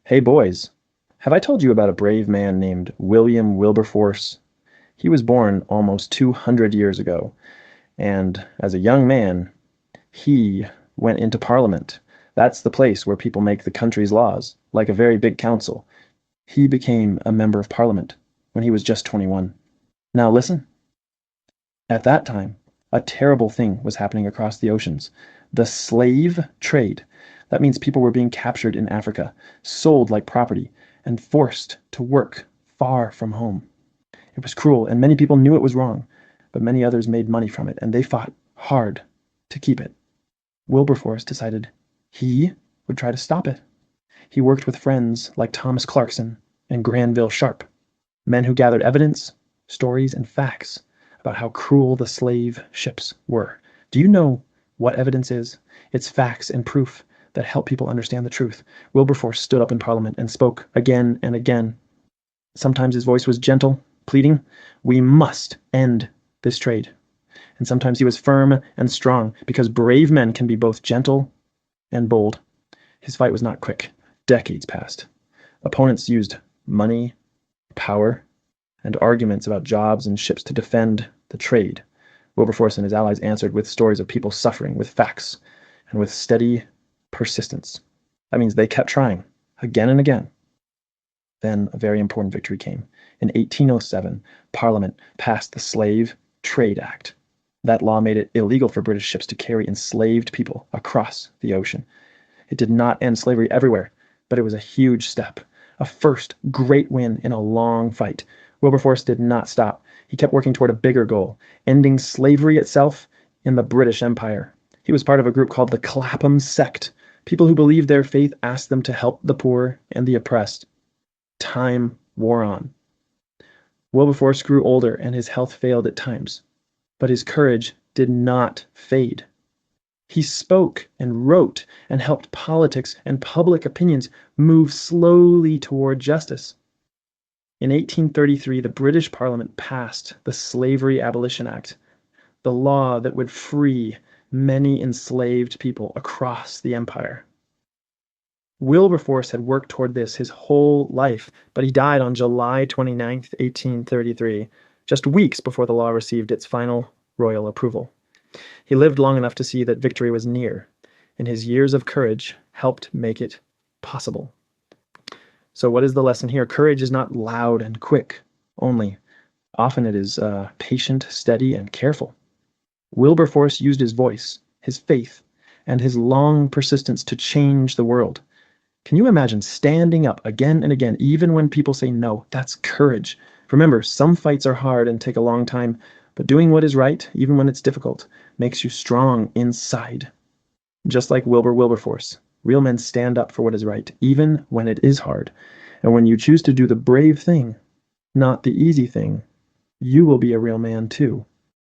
Hey boys, have I told you about a brave man named William Wilberforce? He was born almost 200 years ago, and as a young man, he went into Parliament. That's the place where people make the country's laws, like a very big council. He became a member of Parliament when he was just 21. Now listen. At that time, a terrible thing was happening across the oceans. The slave trade. That means people were being captured in Africa, sold like property, and forced to work far from home. It was cruel, and many people knew it was wrong, but many others made money from it, and they fought hard to keep it. Wilberforce decided he would try to stop it. He worked with friends like Thomas Clarkson and Granville Sharp, men who gathered evidence, stories, and facts about how cruel the slave ships were. Do you know what evidence is? It's facts and proof that help people understand the truth. Wilberforce stood up in Parliament and spoke again and again. Sometimes his voice was gentle, pleading, "We must end this trade." And sometimes he was firm and strong, because brave men can be both gentle and bold. His fight was not quick. Decades passed. Opponents used money, power, and arguments about jobs and ships to defend the trade. Wilberforce and his allies answered with stories of people suffering, with facts, and with steady persistence. That means they kept trying again and again. Then a very important victory came. In 1807, Parliament passed the Slave Trade Act. That law made it illegal for British ships to carry enslaved people across the ocean. It did not end slavery everywhere, but it was a huge step, a first great win in a long fight. Wilberforce did not stop. He kept working toward a bigger goal, ending slavery itself in the British Empire. He was part of a group called the Clapham Sect. People who believed their faith asked them to help the poor and the oppressed. Time wore on. Wilberforce grew older and his health failed at times, but his courage did not fade. He spoke and wrote and helped politics and public opinions move slowly toward justice. In 1833, the British Parliament passed the Slavery Abolition Act, the law that would free many enslaved people across the empire. Wilberforce had worked toward this his whole life, but he died on July 29th, 1833, just weeks before the law received its final royal approval. He lived long enough to see that victory was near, and his years of courage helped make it possible. So what is the lesson here? Courage is not loud and quick only. Often it is patient, steady, and careful. Wilberforce used his voice, his faith, and his long persistence to change the world. Can you imagine standing up again and again, even when people say no? That's courage. Remember, some fights are hard and take a long time, but doing what is right, even when it's difficult, makes you strong inside. Just like Wilbur Wilberforce, real men stand up for what is right, even when it is hard. And when you choose to do the brave thing, not the easy thing, you will be a real man too.